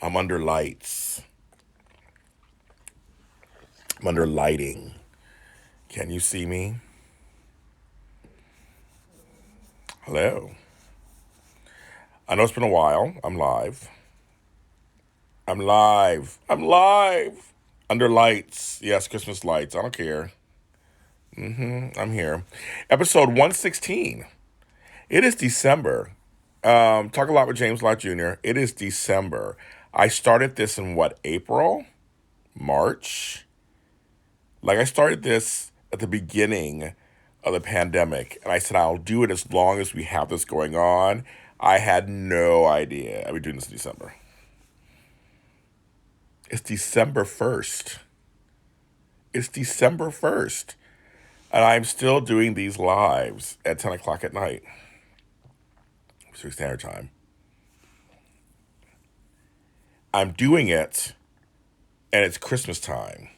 I'm under lights. I'm under lighting. Can you see me? Hello. I know it's been a while. I'm live. I'm live. I'm live. Under lights. Yes, Christmas lights. I don't care. I'm here. Episode 116. It is December. Talk a lot with James Lott Jr. It is December. I started this in what, April? March? Like I started this at the beginning of the pandemic, and I said I'll do it as long as we have this going on. I had no idea I'd be doing this in December. It's December 1st. It's December 1st. And I'm still doing these lives at 10 o'clock at night, Pacific Standard Time. I'm doing it, and it's Christmas time.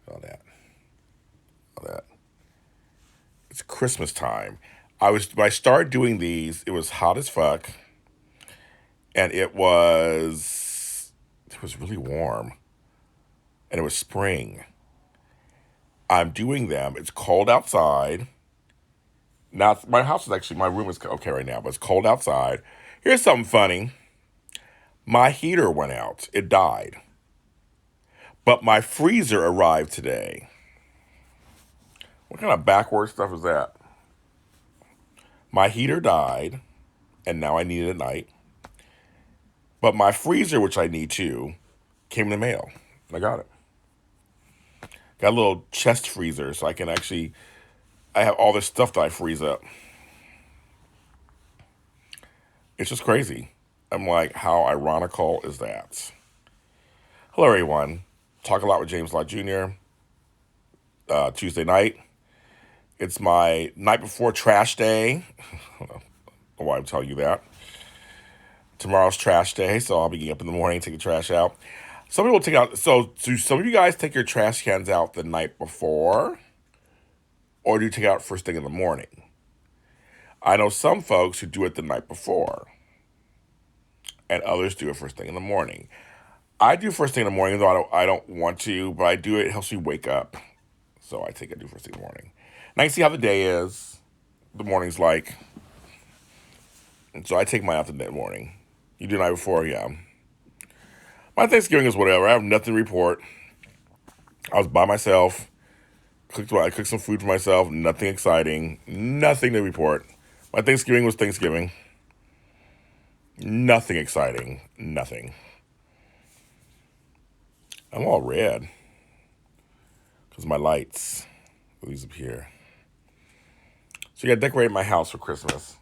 All that. All that. It's Christmas time. When I started doing these, it was hot as fuck, and it was really warm, and it was spring. I'm doing them. It's cold outside. Now my room is okay right now, but it's cold outside. Here's something funny. My heater went out. It died. But my freezer arrived today. What kind of backward stuff is that? My heater died, and now I need it at night. But my freezer, which I need too, came in the mail. I got it. Got a little chest freezer, so I have all this stuff that I freeze up. It's just crazy. I'm like, how ironical is that? Hello, everyone. Talk a lot with James Lott Jr. Tuesday night. It's my night before trash day. I don't know why I'm telling you that. Tomorrow's trash day, so I'll be getting up in the morning, taking trash out. Some people take out. So, do some of you guys take your trash cans out the night before, or do you take it out first thing in the morning? I know some folks who do it the night before, and others do it first thing in the morning. I do first thing in the morning, though I don't want to, but I do it. It helps me wake up, so I do first thing in the morning. And I can see how the day is, the morning's like, and so I take mine out the morning. You do the night before, yeah. My Thanksgiving is whatever. I have nothing to report. I was by myself. I cooked some food for myself. Nothing exciting. Nothing to report. My Thanksgiving was Thanksgiving. Nothing exciting. Nothing. I'm all red because my lights. These up here. So yeah, I decorated my house for Christmas.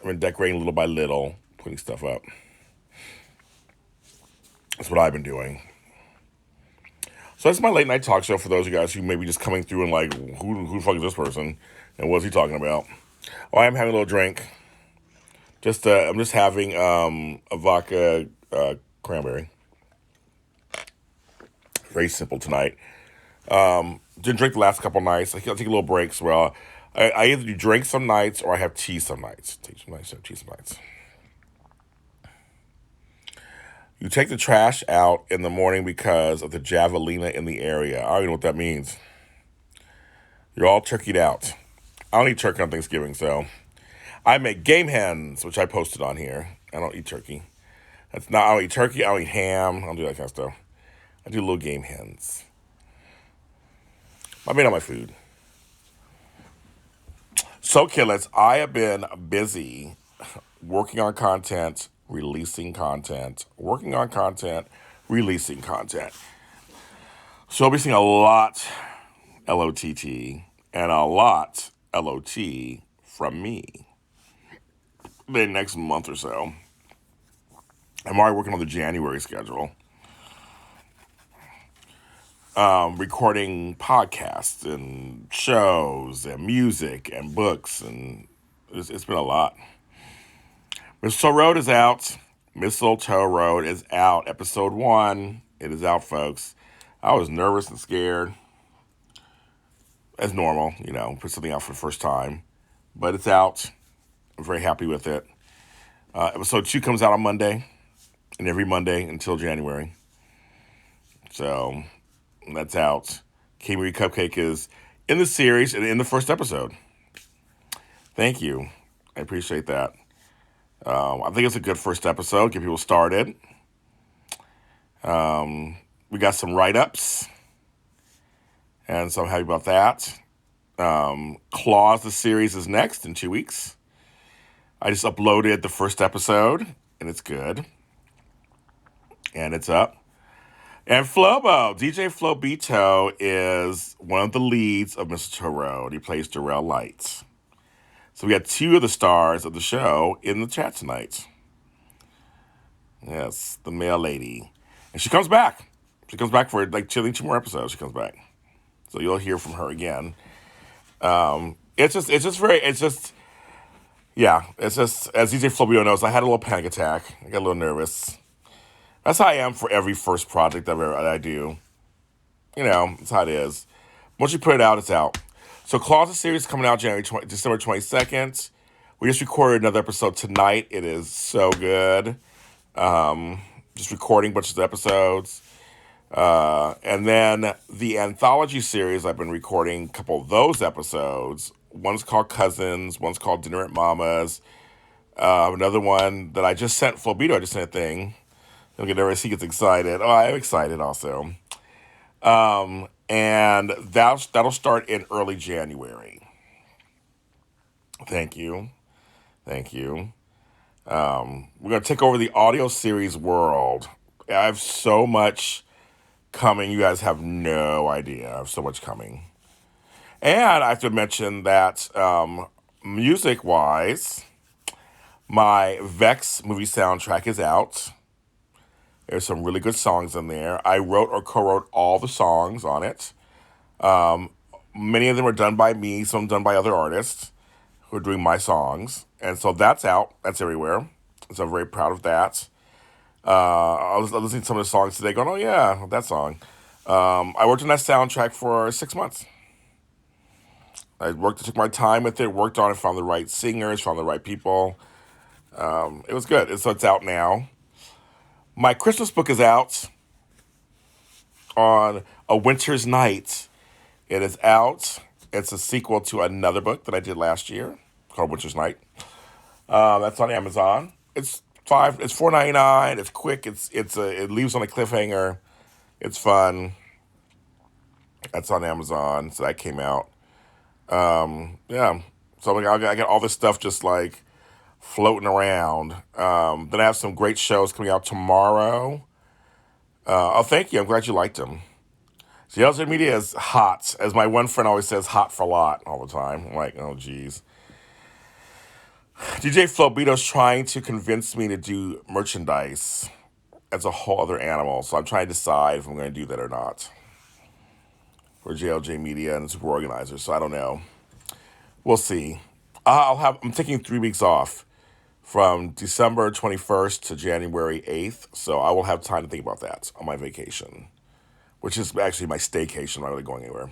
I've been decorating little by little, putting stuff up. That's what I've been doing. So that's my late night talk show for those of you guys who may be just coming through and like, who the fuck is this person? And what's he talking about? Oh, I'm having a little drink. I'm just having a vodka cranberry. Very simple tonight. Didn't drink the last couple nights. I'll take a little breaks. Well, I either do drink some nights or I have tea some nights. Take some nights, have tea some nights. You take the trash out in the morning because of the javelina in the area. I don't even know what that means. You're all turkeyed out. I don't eat turkey on Thanksgiving, so I make game hens, which I posted on here. I don't eat turkey. I don't eat turkey. I don't eat ham. I don't do that kind of stuff. I do little game hens. I made all my food. So, killers, I have been busy working on content, releasing content, working on content, releasing content. So I'll be seeing a lot L-O-T-T and a lot L-O-T from me the next month or so. I'm already working on the January schedule. Recording podcasts and shows and music and books, and it's been a lot. Mistletoe Road is out. Mistletoe Road is out. Episode 1. It is out, folks. I was nervous and scared. As normal, put something out for the first time. But it's out. I'm very happy with it. Episode 2 comes out on Monday. and every Monday until January. So that's out. K-Marie Cupcake is in the series and in the first episode. Thank you. I appreciate that. I think it's a good first episode. Get people started. We got some write-ups, and so I'm happy about that. Claws, the series, is next in 2 weeks. I just uploaded the first episode, and it's good. And it's up. And Flobo, DJ Flobito, is one of the leads of Mr. Road. He plays Darrell Lights. So we got two of the stars of the show in the chat tonight. Yes, the male lady. And she comes back. She comes back for like 2 more episodes. She comes back. So you'll hear from her again. It's just, as DJ Flobito knows, I had a little panic attack. I got a little nervous. That's how I am for every first project that I do. You know, that's how it is. Once you put it out, it's out. So Closet series coming out December 22nd. We just recorded another episode tonight. It is so good. Just recording a bunch of episodes. And then the anthology series, I've been recording a couple of those episodes. One's called Cousins. One's called Dinner at Mama's. Another one that I just sent Flobito. I just sent a thing. He'll get nervous. He gets excited. Oh, I'm excited also. And that'll start in early January. Thank you. We're going to take over the audio series world. I have so much coming. You guys have no idea. I have so much coming. And I have to mention that music-wise, my Vex movie soundtrack is out. There's some really good songs in there. I wrote or co-wrote all the songs on it. Many of them are done by me, some done by other artists who are doing my songs. And so that's out. That's everywhere. So I'm very proud of that. I was listening to some of the songs today going, oh yeah, that song. I worked on that soundtrack for 6 months. Took my time with it, worked on it, found the right singers, found the right people. It was good. So it's out now. My Christmas book is out on A Winter's Night. It is out. It's a sequel to another book that I did last year called Winter's Night. That's on Amazon. It's $4.99. It's quick. It leaves on a cliffhanger. It's fun. That's on Amazon. So that came out. Yeah. So I got all this stuff just like floating around. Then I have some great shows coming out tomorrow. Thank you. I'm glad you liked them. So social media is hot. As my one friend always says, hot for Lott all the time. I'm like, oh, geez. DJ Flobito's trying to convince me to do merchandise. That's a whole other animal. So I'm trying to decide if I'm going to do that or not. For JLJ Media and Super Organizer. So I don't know. We'll see. I'm taking 3 weeks off from December 21st to January 8th. So I will have time to think about that on my vacation, which is actually my staycation. I'm not really going anywhere.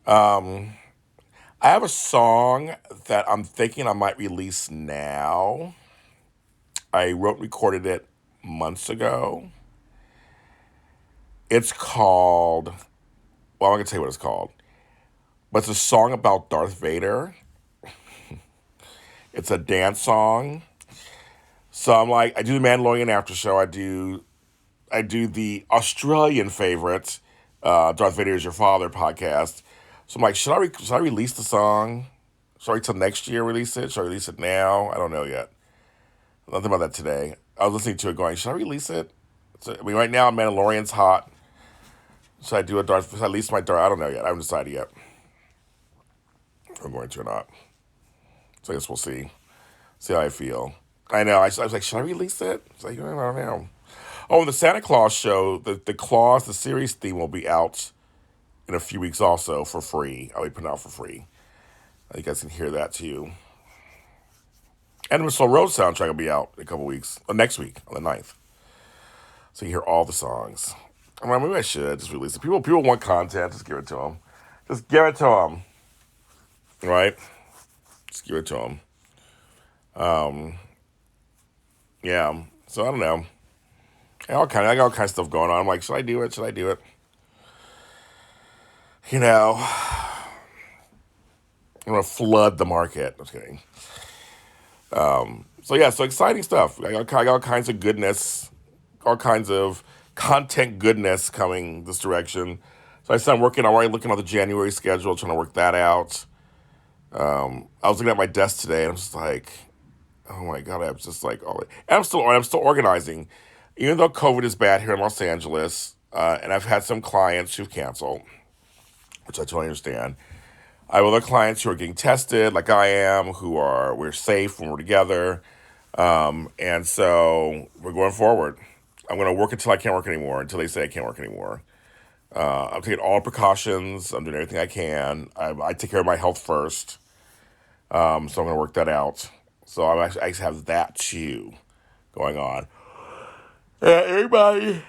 I have a song that I'm thinking I might release now. I recorded it months ago. It's called, well, I'm going to tell you what it's called. But it's a song about Darth Vader. It's a dance song. So I'm like, I do the Mandalorian after show. I do the Australian favorite, Darth Vader is Your Father podcast. So I'm like, should I release the song? Should I wait till next year release it? Should I release it now? I don't know yet. Nothing about that today. I was listening to it going, should I release it? So, right now Mandalorian's hot. Should I do should I release my Darth? I don't know yet. I haven't decided yet if I'm going to or not. So I guess we'll see. See how I feel. I know. I was like, should I release it? It's like, I don't know. Oh, and the Santa Claus show, the Claus, the series theme will be out in a few weeks also for free. I'll be putting it out for free. You guys can hear that too. And the Missile Road soundtrack will be out in a couple weeks. Next week, on the 9th. So you hear all the songs. I mean, maybe I should just release it. People want content. Just give it to them. Just give it to them. Right? Just give it to them. Yeah. So I don't know. I got all kinds of stuff going on. I'm like, should I do it? Should I do it? You know, I'm gonna flood the market. I'm just kidding. So yeah, so exciting stuff. I got all kinds of goodness, all kinds of content goodness coming this direction. So I started working. I'm already looking at the January schedule, trying to work that out. I was looking at my desk today, and I'm just like, oh my god, I'm just like, oh, and I'm still organizing, even though COVID is bad here in Los Angeles, and I've had some clients who've canceled, which I totally understand. I have other clients who are getting tested, like I am, we're safe when we're together, and so we're going forward. I'm going to work until I can't work anymore, until they say I can't work anymore. I'm taking all precautions. I'm doing everything I can. I take care of my health first, so I'm going to work that out. So I actually have that too going on. Everybody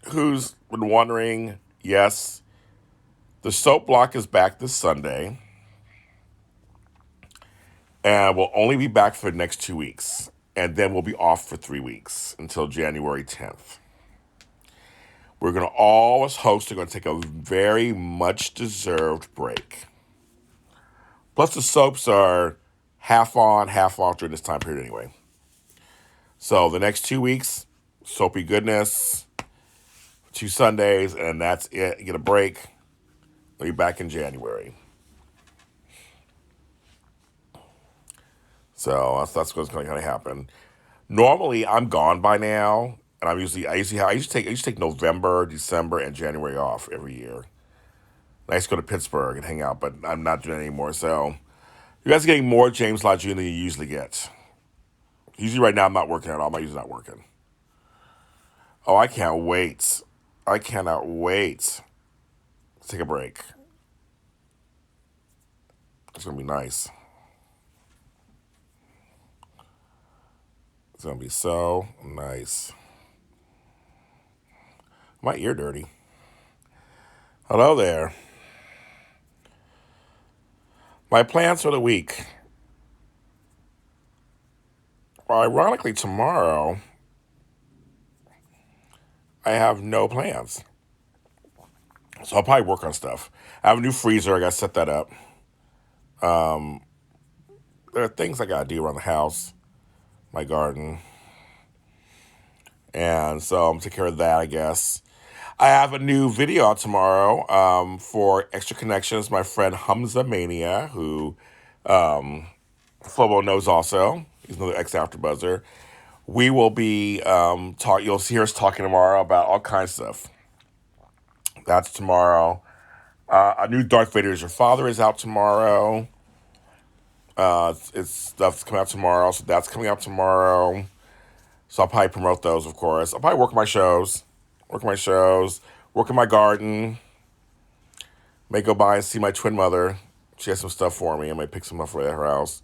who's been wondering, yes, the soap block is back this Sunday, and we'll only be back for the next 2 weeks, and then we'll be off for 3 weeks until January 10th. We're going to all, as hosts, are going to take a very much deserved break. Plus, the soaps are half on, half off during this time period anyway. So the next 2 weeks, soapy goodness, 2 Sundays, and that's it. You get a break. We'll be back in January. So that's what's going to happen. Normally, I'm gone by now, and I used to take November, December, and January off every year. I used to go to Pittsburgh and hang out, but I'm not doing it anymore. So you guys are getting more James Lott Jr. than you usually get. Usually, right now, I'm not working at all. My usually not working. Oh, I can't wait. I cannot wait to take a break. It's gonna be nice. It's gonna be so nice. My ear dirty. Hello there. My plans for the week. Well, ironically, tomorrow I have no plans. So I'll probably work on stuff. I have a new freezer. I got to set that up. There are things I got to do around the house, my garden. And so I'm taking care of that, I guess. I have a new video out tomorrow for Extra Connections. My friend Hamza Mania, who Flobo knows also. He's another ex-Afterbuzzer. We will be you'll hear us talking tomorrow about all kinds of stuff. That's tomorrow. A new Darth Vader is Your Father is out tomorrow. It's stuff's coming out tomorrow, so that's coming out tomorrow. So I'll probably promote those, of course. I'll probably work my shows, work in my garden. May go by and see my twin mother. She has some stuff for me. I might pick some up for her house.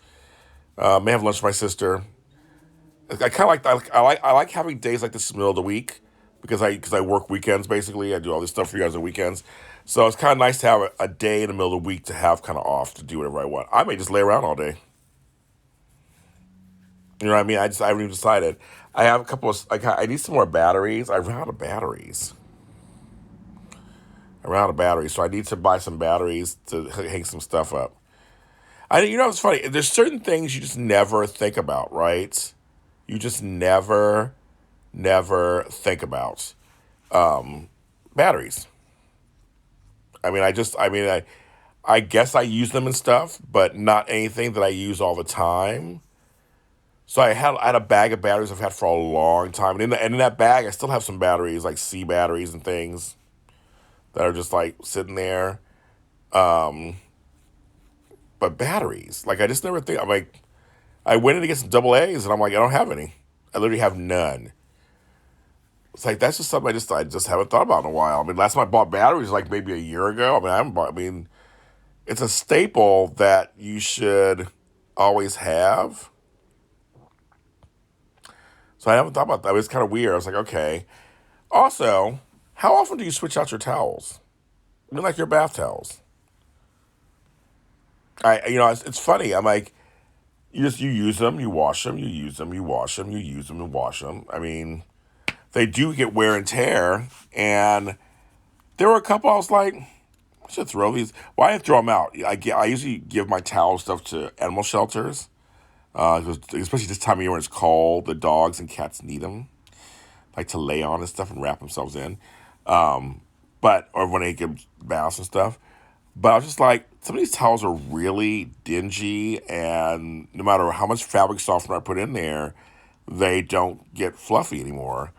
May have lunch with my sister. I kind of I like having days like this in the middle of the week because I work weekends basically. I do all this stuff for you guys on weekends. So it's kind of nice to have a day in the middle of the week to have kind of off to do whatever I want. I may just lay around all day. You know what I mean? I haven't even decided. I have a couple of I need some more batteries. I ran out of batteries. So I need to buy some batteries to hang some stuff up. It's funny. There's certain things you just never think about, right? You just never think about batteries. I guess I use them and stuff, but not anything that I use all the time. So I had a bag of batteries I've had for a long time, and in that bag I still have some batteries like C batteries and things that are just like sitting there. But batteries, like I just never think. I'm like, I went in to get some double A's, and I'm like, I don't have any. I literally have none. It's like that's just something I just haven't thought about in a while. I mean, last time I bought batteries like maybe a year ago. I haven't bought. It's a staple that you should always have. So I haven't thought about that. It's kind of weird. I was like, okay. Also, how often do you switch out your towels? Like your bath towels. It's funny. I'm like, You use them, you wash them, you use them, you wash them, you use them, and wash them. I mean, they do get wear and tear, and there were a couple I was like, I should throw these. Well, I didn't throw them out. I usually give my towel stuff to animal shelters, 'especially this time of year when it's cold. The dogs and cats need them, like to lay on and stuff and wrap themselves in. But or when they get baths and stuff. But I was just like, some of these towels are really dingy, and no matter how much fabric softener I put in there, they don't get fluffy anymore.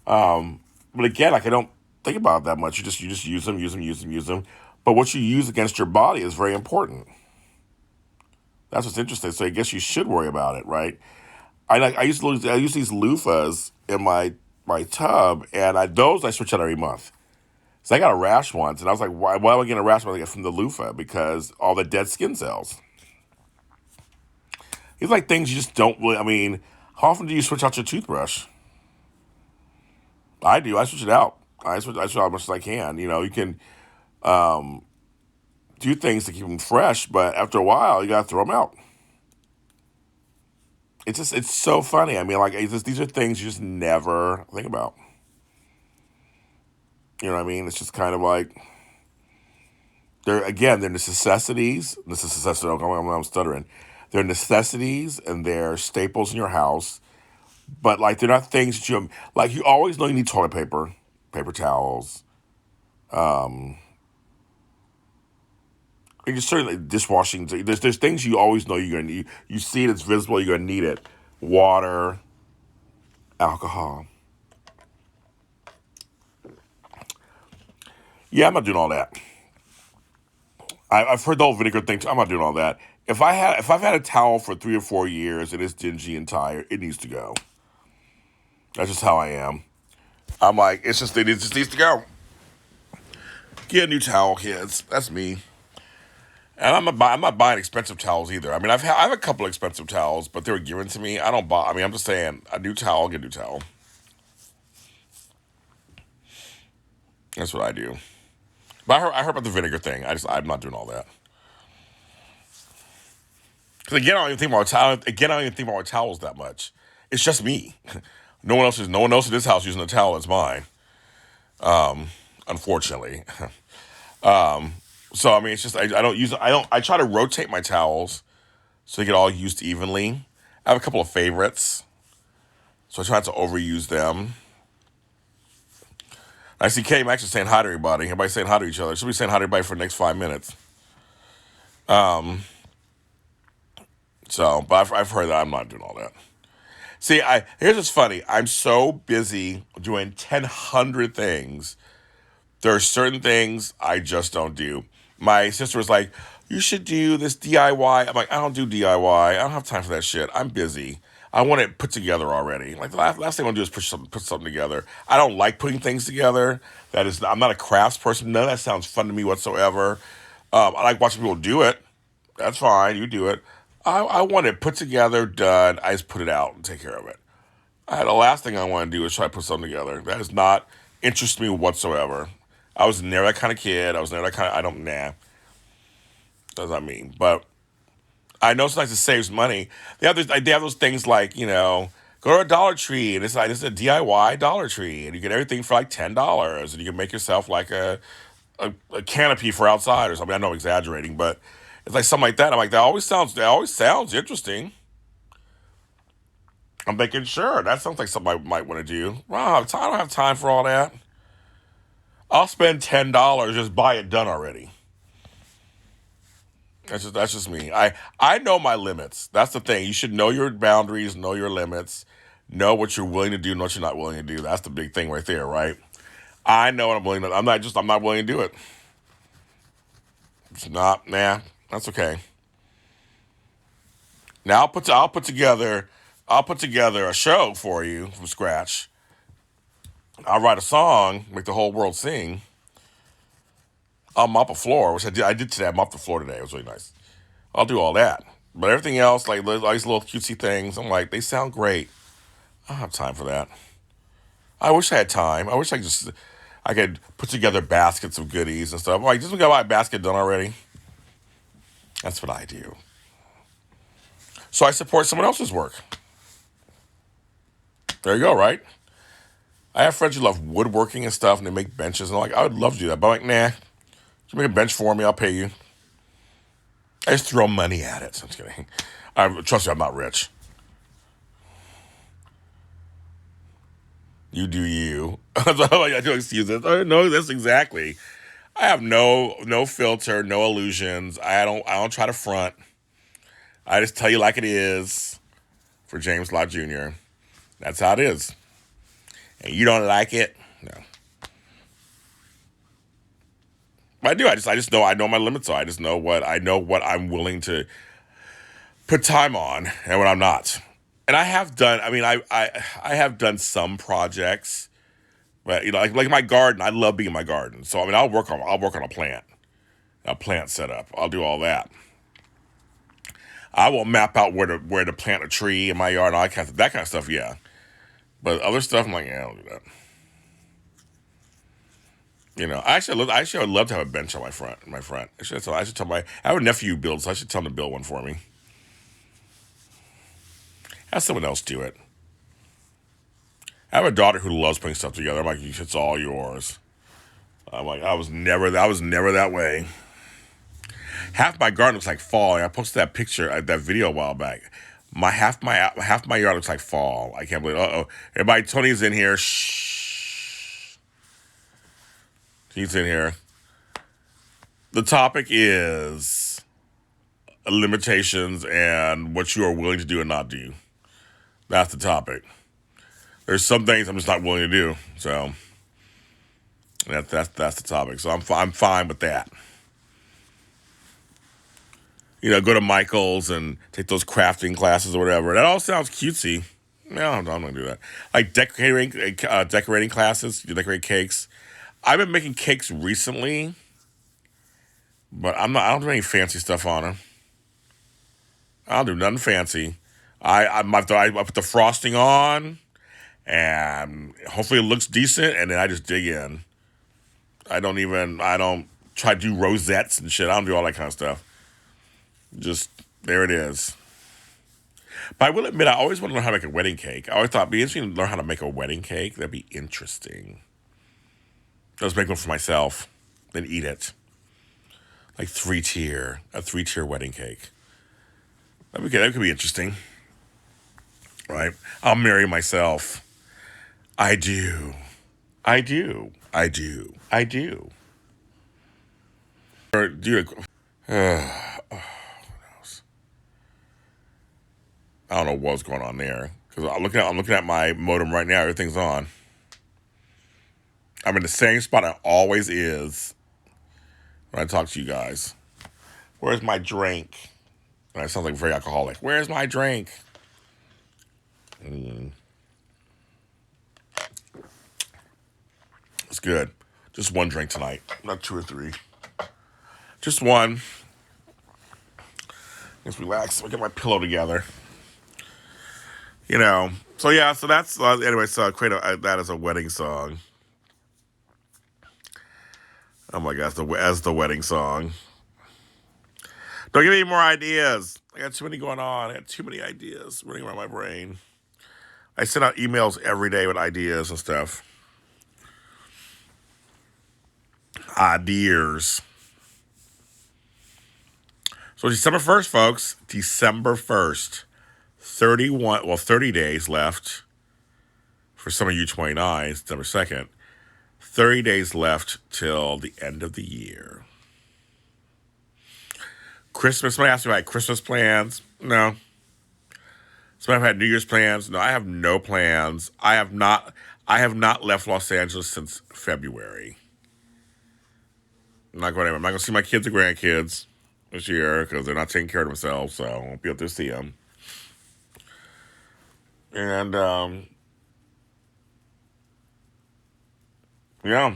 But again, like I don't think about it that much. You just use them, use them, use them, use them. But what you use against your body is very important. That's what's interesting. So I guess you should worry about it, right? I use these loofahs in my tub, and those I switch out every month. So I got a rash once, and I was like, why am I getting a rash when I get from the loofah? Because all the dead skin cells. It's like things you just don't really. I mean, how often do you switch out your toothbrush? I do. I switch it out. I switch out as much as I can. You know, you can do things to keep them fresh, but after a while, you gotta throw them out. It's so funny. I mean, like these are things you just never think about. You know what I mean? It's just kind of like they're necessities. This is necessity. I'm stuttering. They're necessities and they're staples in your house, but like they're not things that you like. You always know you need toilet paper, paper towels. And just certainly dishwashing. There's things you always know you're gonna need. You see it, it's visible. You're gonna need it. Water, alcohol. Yeah, I'm not doing all that. I've heard the whole vinegar thing too. I'm not doing all that. If I've had a towel for 3 or 4 years and it's dingy and tired, it needs to go. That's just how I am. I'm like, it just needs to go. Get a new towel, kids. That's me. And I'm not buying expensive towels either. I mean, I have a couple expensive towels, but they were given to me. I don't buy. I mean, I'm just saying, a new towel, get a new towel. That's what I do. But I heard about the vinegar thing. I'm not doing all that. Because again, I don't even think about towel. Again, I don't even think about towels that much. It's just me. No one else in this house using a towel that's mine. Unfortunately. So I mean, it's just I don't use I don't I try to rotate my towels so they get all used evenly. I have a couple of favorites, so I try not to overuse them. I see Kay Max is saying hi to everybody. Everybody's saying hi to each other. She'll be saying hi to everybody for the next 5 minutes. So, but I've heard that I'm not doing all that. See, here's what's funny. I'm so busy doing 1,000 things. There are certain things I just don't do. My sister was like, "You should do this DIY." I'm like, "I don't do DIY. I don't have time for that shit. I'm busy. I want it put together already." Like the last thing I want to do is put something together. I don't like putting things together. I'm not a crafts person. None of that sounds fun to me whatsoever. I like watching people do it. That's fine. You do it. I want it put together, done. I just put it out and take care of it. The last thing I want to do is try to put something together. That does not interest me whatsoever. I was never that kind of kid. I was never that kind of, I don't, nah. Does not mean. But I know sometimes it saves money. They have those things like, go to a Dollar Tree and it's like, this is a DIY Dollar Tree and you get everything for like $10 and you can make yourself like a canopy for outside or something. I know I'm exaggerating, but it's like something like that. I'm like, that always sounds interesting. I'm thinking, sure, that sounds like something I might want to do. Wow, I don't have time for all that. I'll spend $10, just buy it done already. That's just me. I know my limits. That's the thing. You should know your boundaries, know your limits, know what you're willing to do and what you're not willing to do. That's the big thing right there, right? I know what I'm willing to. I'm not willing to do it. It's not. Nah. That's okay. Now I'll put together a show for you from scratch. I'll write a song, make the whole world sing. I'll mop a floor, which I did today. I mopped the floor today. It was really nice. I'll do all that. But everything else, like these little cutesy things, I'm like, they sound great. I don't have time for that. I wish I had time. I wish I could put together baskets of goodies and stuff. I'm like, just got my basket done already. That's what I do. So I support someone else's work. There you go, right? I have friends who love woodworking and stuff, and they make benches, and I'm like, I would love to do that, but I'm like, nah. You make a bench for me, I'll pay you. I just throw money at it. So I'm just kidding. Trust me, I'm not rich. You do you. I do excuses. No, that's exactly. I have no filter, no illusions. I don't try to front. I just tell you like it is for James Lott Jr. That's how it is. And you don't like it? No. But I do. I just know I know my limits. So I just know what I'm willing to put time on and what I'm not. And I have done. I mean, I have done some projects, but like my garden. I love being in my garden. So I mean, I'll work on a plant setup. I'll do all that. I will map out where to plant a tree in my yard. All that kind of stuff. Yeah, but other stuff, I'm like, yeah, I don't do that. I would love to have a bench on my front. I should tell I have a nephew who builds, so I should tell him to build one for me. Have someone else do it. I have a daughter who loves putting stuff together. I'm like, it's all yours. I'm like, I was never that way. Half my garden looks like fall. I posted that picture, that video a while back. My yard looks like fall. I can't believe. Everybody, Tony's in here. Shh, he's in here. The topic is limitations and what you are willing to do and not do. That's the topic. There's some things I'm just not willing to do. So that's the topic. So I'm fine with that. Go to Michael's and take those crafting classes or whatever. That all sounds cutesy. No, I'm not gonna do that. Like decorating classes. You decorate cakes. I've been making cakes recently, but I'm not. I don't do any fancy stuff on them. I don't do nothing fancy. I put the frosting on, and hopefully it looks decent, and then I just dig in. I don't try to do rosettes and shit. I don't do all that kind of stuff. Just, there it is. But I will admit, I always want to learn how to make a wedding cake. I always thought it'd be interesting to learn how to make a wedding cake. That'd be interesting. Just make one for myself, then eat it. Like a 3-tier wedding cake. That could be interesting. Right? I'll marry myself. I do. I do. I do. I do. Or do I don't know what's going on there because I'm looking at my modem right now. Everything's on. I'm in the same spot I always is when I talk to you guys. Where's my drink? And I sound like very alcoholic. Where's my drink? It's good. Just one drink tonight, not 2 or 3. Just one. Just relax. I'll get my pillow together. So yeah, so that's anyway. So create that as a wedding song. Oh my gosh, as the wedding song. Don't give me any more ideas. I got too many going on. I got too many ideas running around my brain. I send out emails every day with ideas and stuff. Ideas. So December 1st, folks. December 1st. 30 days left. For some of you 29, December 2nd. 30 days left till the end of the year. Christmas, somebody asked me about Christmas plans. No. Somebody had New Year's plans. No, I have no plans. I have not left Los Angeles since February. I'm not going anywhere. I'm not going to see my kids or grandkids this year because they're not taking care of themselves, so I won't be able to see them. And, yeah.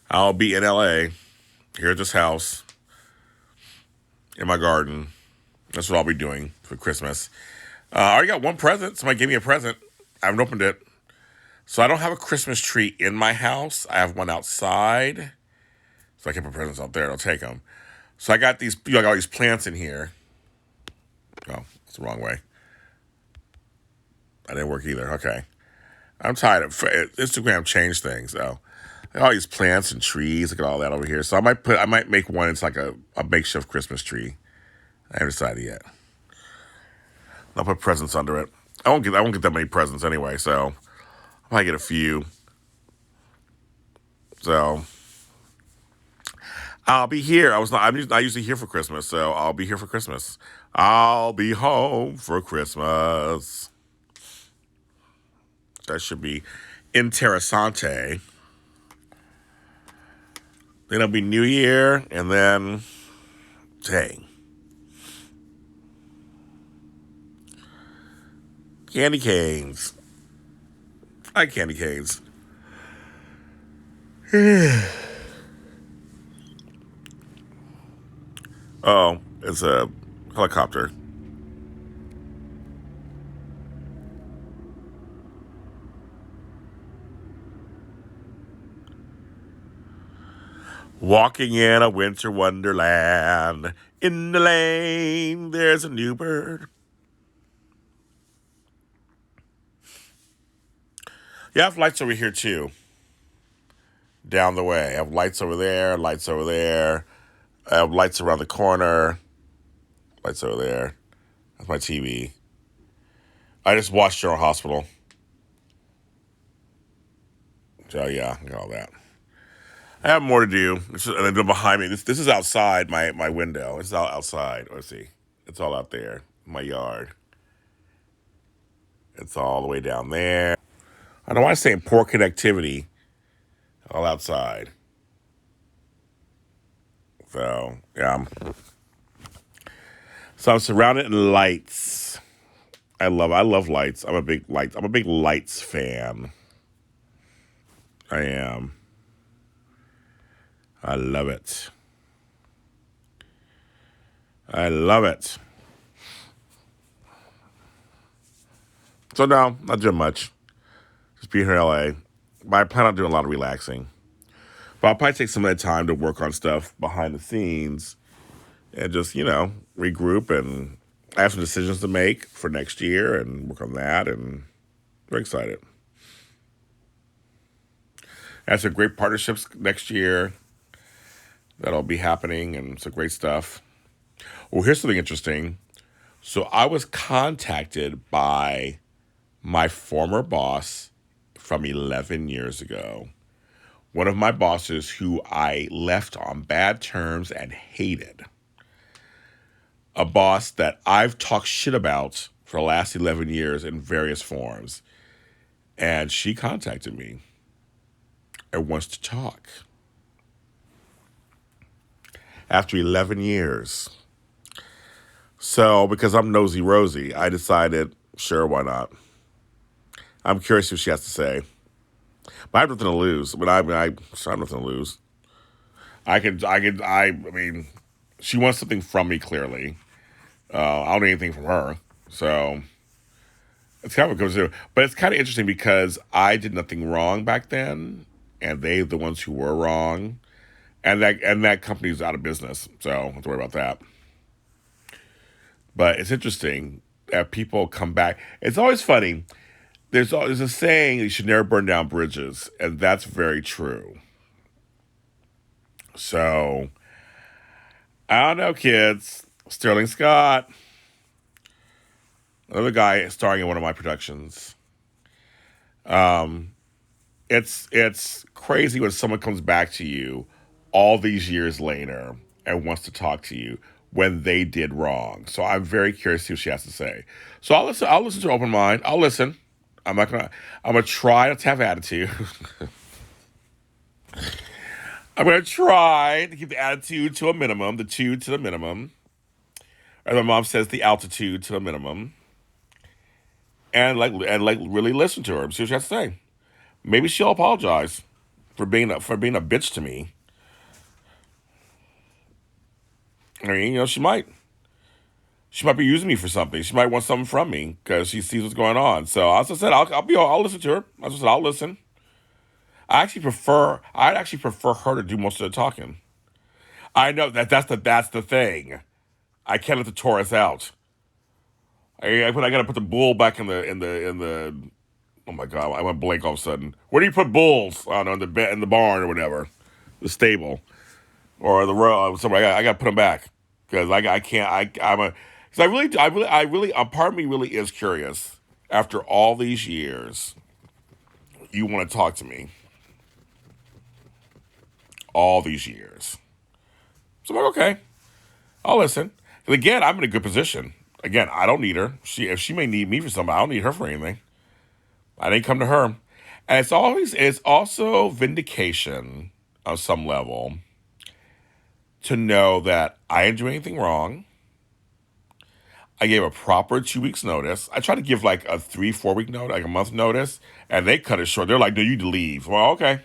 I'll be in LA, here at this house, in my garden. That's what I'll be doing for Christmas. I already got one present. Somebody gave me a present. I haven't opened it. So I don't have a Christmas tree in my house. I have one outside. So I can put presents out there. I'll take them. So I got I got all these plants in here. It's the wrong way. I didn't work either. Okay. I'm tired of Instagram changed things though. All these plants and trees. Look at all that over here. So I might make one. It's like a makeshift Christmas tree. I haven't decided yet. I'll put presents under it. I won't get that many presents anyway. So I might get a few. So I'll be here. I'm not usually here for Christmas. So I'll be here for Christmas. I'll be home for Christmas. That should be interessante. Then it'll be New Year, and then, dang. Candy canes. I like candy canes. Oh, it's a helicopter. Walking in a winter wonderland. In the lane, there's a new bird. You have lights over here too. Down the way. I have lights over there, lights over there. I have lights around the corner. Lights over there. That's my TV. I just watched General Hospital. So yeah, I got all that. I have more to do. And then behind me, this is outside my window. It's all outside. Let's see. It's all out there. My yard. It's all the way down there. I don't want to say poor connectivity. All outside. So yeah. So I'm surrounded in lights. I love lights. I'm a big lights fan. I am. I love it. I love it. So no, not doing much. Just being here in LA. But I plan on doing a lot of relaxing. But I'll probably take some of that time to work on stuff behind the scenes and just, regroup, and I have some decisions to make for next year and work on that, and very excited. I have some great partnerships next year that'll be happening, and some great stuff. Well, here's something interesting. So I was contacted by my former boss from 11 years ago. One of my bosses who I left on bad terms and hated. A boss that I've talked shit about for the last 11 years in various forms. And she contacted me and wants to talk. After 11 years. So, because I'm nosy Rosie, I decided, sure, why not? I'm curious what she has to say. But I have nothing to lose. I have nothing to lose. I mean, she wants something from me, clearly. I don't need anything from her. So, it's kind of what it comes to. But it's kind of interesting because I did nothing wrong back then, and they the ones who were wrong. And that company's out of business. So, don't have to worry about that. But it's interesting that people come back. It's always funny. There's a saying, you should never burn down bridges, and that's very true. So, I don't know, kids. Sterling Scott, another guy starring in one of my productions. It's crazy when someone comes back to you all these years later and wants to talk to you when they did wrong. So I'm very curious to see what she has to say. So I'll listen. I'll listen to open mind. I'll listen. I'm gonna try not to have attitude. I'm gonna try to keep the attitude to a minimum, the two to the minimum. Or my mom says, the altitude to a minimum. And really listen to her, see what she has to say. Maybe she'll apologize for being a bitch to me. I mean, she might. She might be using me for something. She might want something from me because she sees what's going on. So as I said, I'll listen to her. As I said, I'll listen. I'd actually prefer her to do most of the talking. I know that's the thing. I can't let the Taurus out. I gotta put the bull back in the. Oh my god, I went blank all of a sudden. Where do you put bulls? I don't know, in the barn or whatever, the stable or the row. Somewhere I got to put them back because I can't. I'm a because I really a part of me really is curious. After all these years, you want to talk to me all these years. So I'm like, okay, I'll listen. And again, I'm in a good position. Again, I don't need her. If she may need me for something, I don't need her for anything. I didn't come to her. And it's also vindication on some level to know that I didn't do anything wrong. I gave a proper 2 weeks notice. I tried to give like a 3-4 week notice, like a month notice, and they cut it short. They're like, no, you need to leave. Well, okay.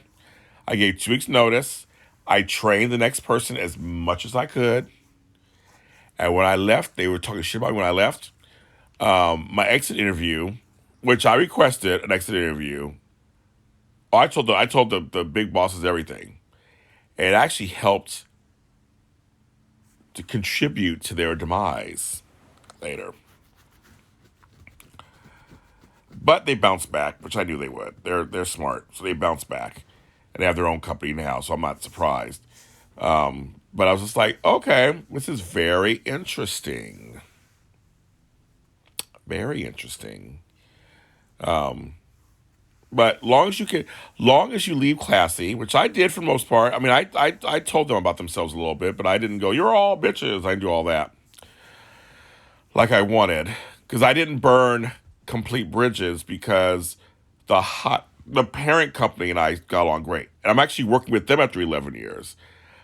I gave 2 weeks notice. I trained the next person as much as I could. And when I left, they were talking shit about me when I left. My exit interview, which I requested an exit interview. Oh, I told the big bosses everything. And it actually helped to contribute to their demise later. But they bounced back, which I knew they would. They're smart, so they bounced back, and they have their own company now. So I'm not surprised. But I was just like, okay, this is very interesting, very interesting. But long as you leave classy, which I did for the most part. I mean, I told them about themselves a little bit, but I didn't go, you're all bitches. I didn't do all that like I wanted because I didn't burn complete bridges because the parent company and I got along great, and I'm actually working with them after 11 years.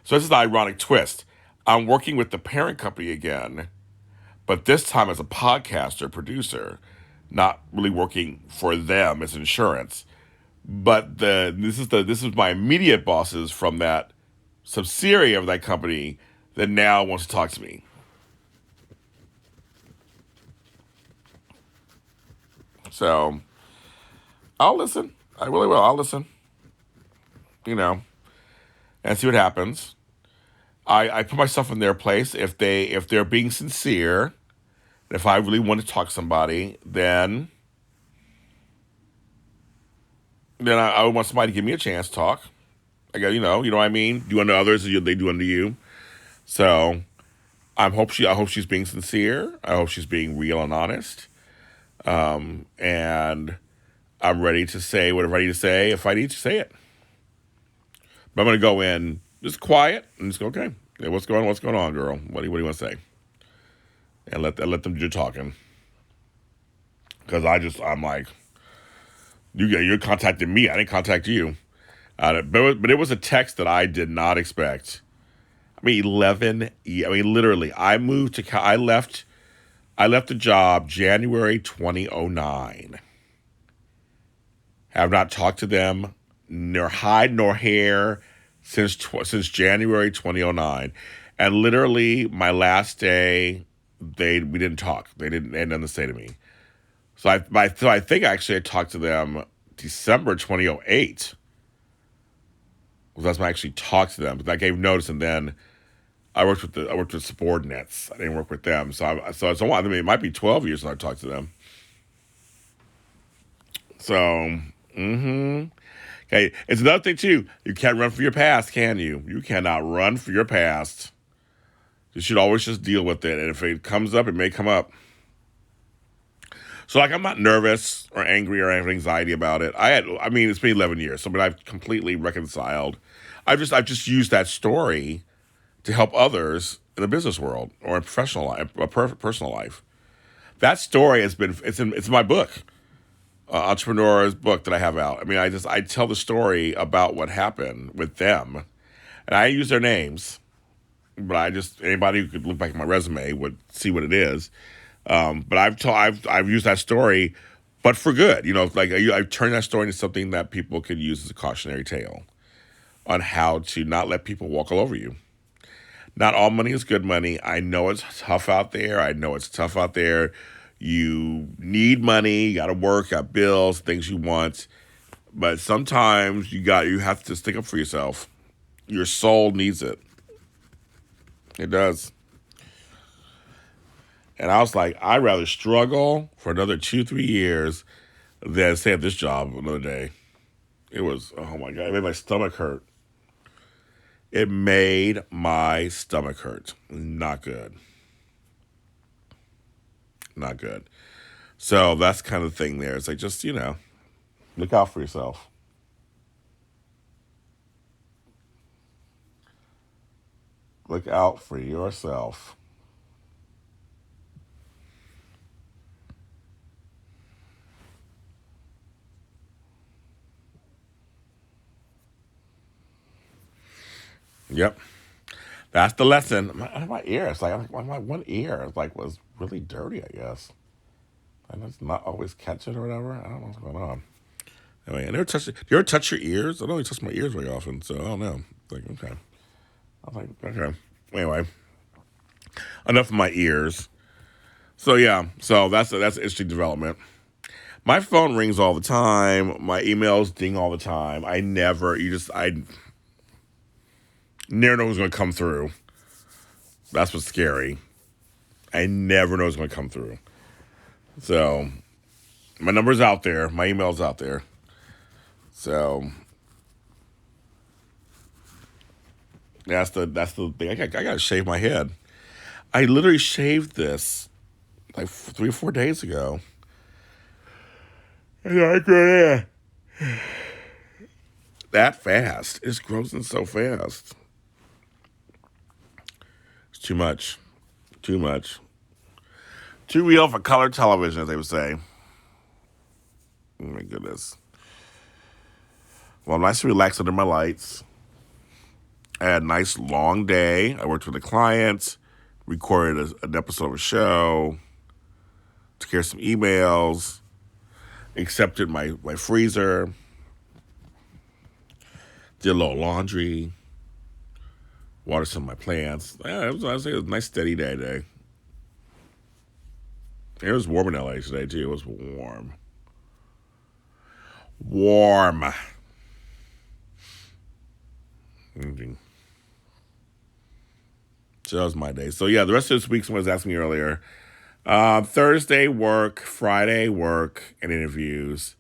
So this is the ironic twist. I'm working with the parent company again, but this time as a podcaster producer, not really working for them as insurance. But this is my immediate bosses from that subsidiary of that company that now wants to talk to me. So I'll listen. I really will. I'll listen. You know, and see what happens. I put myself in their place. If they're being sincere, if I really want to talk to somebody, then I would want somebody to give me a chance to talk. I go, you know what I mean. Do unto others as they do unto you. So I hope she's being sincere. I hope she's being real and honest. And I'm ready to say whatever I need to say if I need to say it. But I'm going to go in just quiet and just go, okay, yeah, what's going on, girl? What do you want to say? And let them do the talking. Because I'm like, you're contacting me. I didn't contact you. But it was a text that I did not expect. I mean, 11. I mean, literally, I left the job January 2009. Have not talked to them, nor hide nor hair, since January 2009. And literally, my last day, we didn't talk. They didn't end nothing to say to me. So I think actually I talked to them December 2008. Well, that's when I actually talked to them. But I gave notice, and then I worked with subordinates. I didn't work with them. I mean, it might be 12 years since I talked to them. So, okay. It's another thing too. You can't run for your past, can you? You cannot run for your past. You should always just deal with it. And if it comes up, it may come up. So like I'm not nervous or angry or have anxiety about it. I mean it's been 11 years, so but I've completely reconciled. I've just used that story to help others in the business world or in professional life, personal life. That story it's in my book, entrepreneur's book that I have out. I mean I tell the story about what happened with them, and I use their names, but anybody who could look back at my resume would see what it is. But I've used that story, but for good. Like I've turned that story into something that people could use as a cautionary tale on how to not let people walk all over you. Not all money is good money. I know it's tough out there. You need money. You got to work. Got bills, things you want. But sometimes you have to stick up for yourself. Your soul needs it. It does. And I was like, I'd rather struggle for another 2, 3 years than stay at this job another day. It was, oh my God, it made my stomach hurt. It made my stomach hurt. Not good. Not good. So that's kind of the thing there. It's like, just, look out for yourself. Look out for yourself. Yep. That's the lesson. My ear, it's like, my one ear, it's like, was really dirty, I guess. And it's not always catch it or whatever. I don't know what's going on. Anyway, I never touched it. Do you ever touch your ears? I don't really touch my ears very often, so I don't know. It's like, okay. I was like, okay. Anyway, enough of my ears. So yeah, so that's an interesting development. My phone rings all the time. My emails ding all the time. I never know who's going to come through. That's what's scary. I never know who's going to come through. So my number's out there. My email's out there. So that's the thing. I got to shave my head. I literally shaved this like 3 or 4 days ago. And I got that fast. It's growing so fast. It's too much. Too much. Too real for color television, as they would say. Oh my goodness. Well, I'm nice and relaxed under my lights. I had a nice long day. I worked with a client, recorded an episode of a show, took care of some emails, accepted my freezer, did a little laundry, watered some of my plants. Yeah, I was a nice steady day today. It was warm in LA today too. It was warm. Warm. So that was my day. So yeah, the rest of this week, someone was asking me earlier. Thursday work, Friday work and interviews.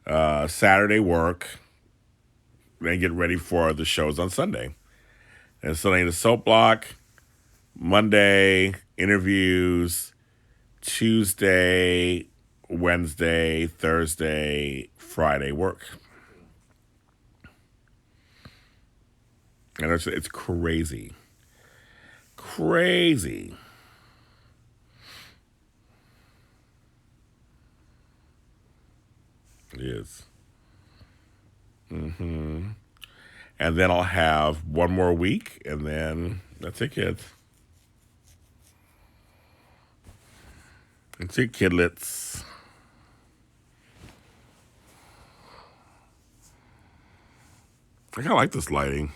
Saturday work. Then get ready for the shows on Sunday. And Sunday the soap block. Monday interviews. Tuesday, Wednesday, Thursday, Friday work. And it's crazy. Crazy. It is. And then I'll have one more week, and then that's it, kids. That's it, kidlets. I kind of like this lighting.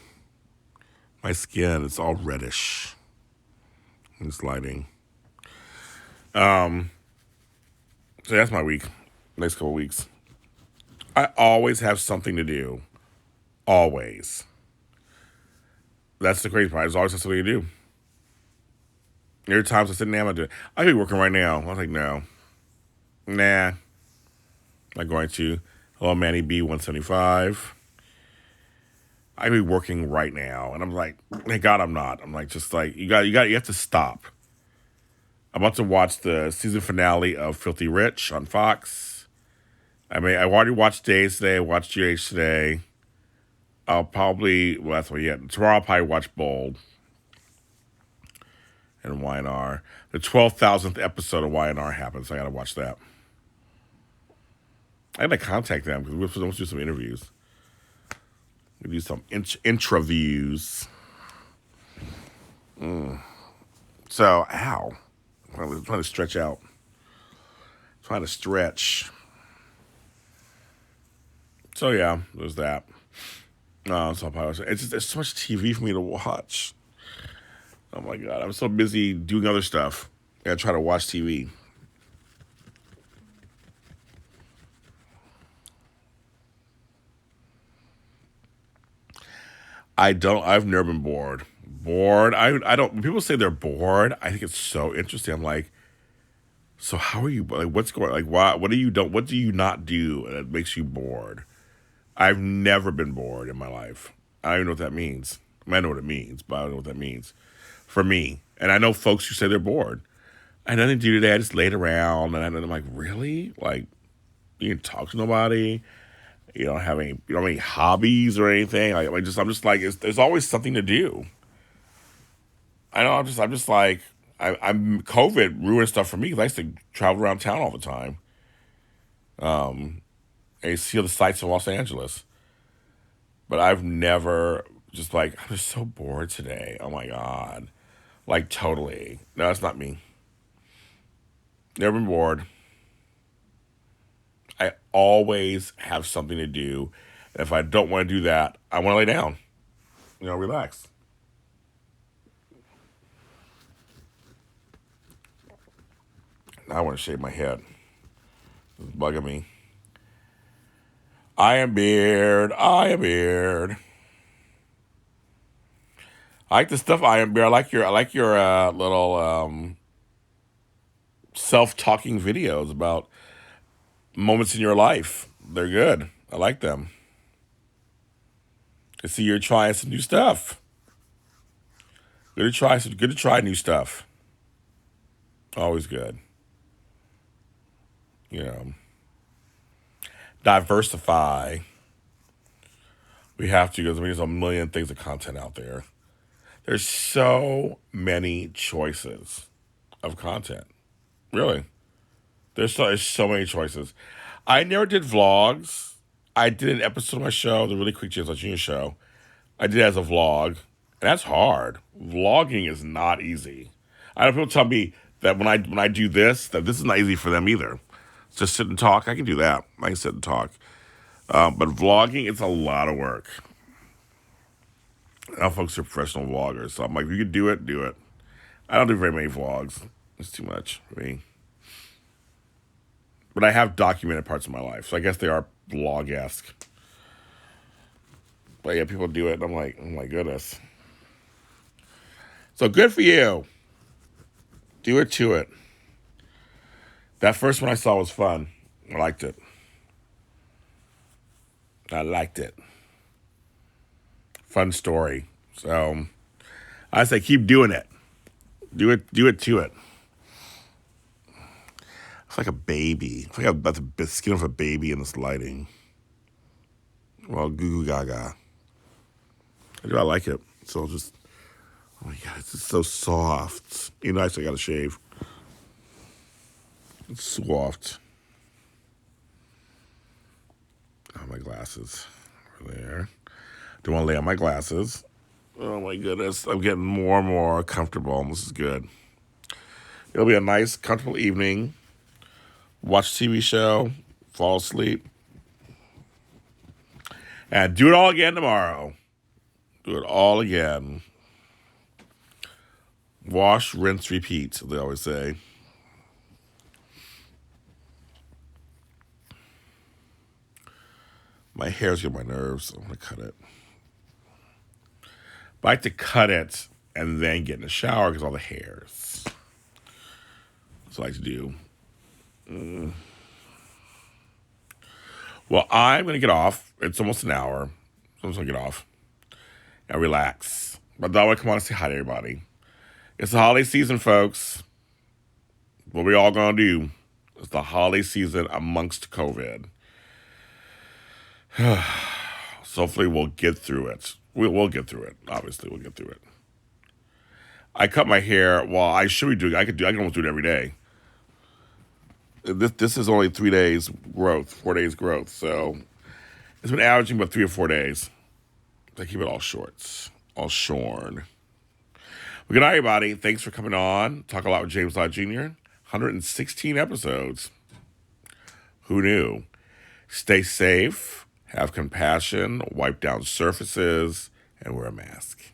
My skin, it's all reddish. This lighting. So that's my week. Next couple weeks. I always have something to do. Always. That's the crazy part. I just always have something to do. There are times I sit down and do it. I could be working right now. I was like, no. Nah. Not going to. Hello, Manny B175. I could be working right now. And I'm like, thank God I'm not. I'm like, just like, you have to stop. I'm about to watch the season finale of Filthy Rich on Fox. I mean, I already watched Days today. I watched GH today. I'll probably, well, that's what yet. Tomorrow I'll probably watch Bold and YNR. The 12,000th episode of YNR happens, so I got to watch that. I got to contact them because we're supposed to do some interviews. We do some intraviews. So, ow. I'm trying to stretch out. Trying to stretch. So, yeah, there's that. So it's just, there's so much TV for me to watch. Oh my God, I'm so busy doing other stuff. I gotta try to watch TV. I've never been bored. Bored. I don't, when people say they're bored, I think it's so interesting. I'm like, So how are you? Like, what's going? Like, why? What do you don't? What do you not do that makes you bored? I've never been bored in my life. I don't even know what that means. I mean, I know what it means, but I don't know what that means for me. And I know folks who say they're bored. I had nothing to do today. I just laid around, and I'm like, really? Like, you didn't talk to nobody. You don't have any hobbies or anything. I'm just like, there's always something to do. I know. I'm just like, I'm COVID ruined stuff for me because I used to travel around town all the time and see the sights of Los Angeles. But I've never just like I'm just so bored today. Oh my god, like totally. No, that's not me. Never been bored. I always have something to do. And if I don't want to do that, I want to lay down. Relax. Now I want to shave my head. It's bugging me. I am beard. I am beard. I like the stuff I am beard. I like your little self-talking videos about moments in your life. They're good. I like them. I see you're trying some new stuff. Good to try new stuff. Always good. You know. Diversify. We have to because there's a million things of content out there. There's so many choices of content. Really. There's so many choices. I never did vlogs. I did an episode of my show, the Really Quick James Lott Jr. show. I did it as a vlog. And that's hard. Vlogging is not easy. I know people tell me that when I do this, that this is not easy for them either. Just sit and talk. I can do that. I can sit and talk. But vlogging, it's a lot of work. Now folks are professional vloggers, so I'm like, if you could do it, do it. I don't do very many vlogs. It's too much for me. But I have documented parts of my life, so I guess they are vlog-esque. But yeah, people do it, and I'm like, oh my goodness. So good for you. Do it to it. That first one I saw was fun. I liked it. I liked it. Fun story. So I say keep doing it. Do it to it. It's like a baby. It's like about the skin of a baby in this lighting. Well, goo goo gaga. I like it. So just, oh my god, it's just so soft. I still gotta shave. It's soft. Oh, my glasses are there. Don't want to lay on my glasses. Oh my goodness, I'm getting more and more comfortable. This is good. It'll be a nice, comfortable evening. Watch a TV show, fall asleep, and do it all again tomorrow. Do it all again. Wash, rinse, repeat, they always say. My hair's getting my nerves. I'm going to cut it. But I like to cut it and then get in the shower because all the hairs. That's what I like to do. Well, I'm going to get off. It's almost an hour. So I'm just going to get off and relax. But I want to come on and say hi to everybody. It's the holiday season, folks. What we all going to do? It's the holiday season amongst COVID. So hopefully we'll get through it. We'll get through it. Obviously, we'll get through it. I cut my hair. Well, I should be doing. I can almost do it every day. This is only 3 days growth, 4 days growth. So it's been averaging about 3 or 4 days. I keep it all shorts, all shorn. Well, good night, everybody. Thanks for coming on. Talk a lot with James Lott Jr. 116 episodes. Who knew? Stay safe. Have compassion. Wipe down surfaces and wear a mask.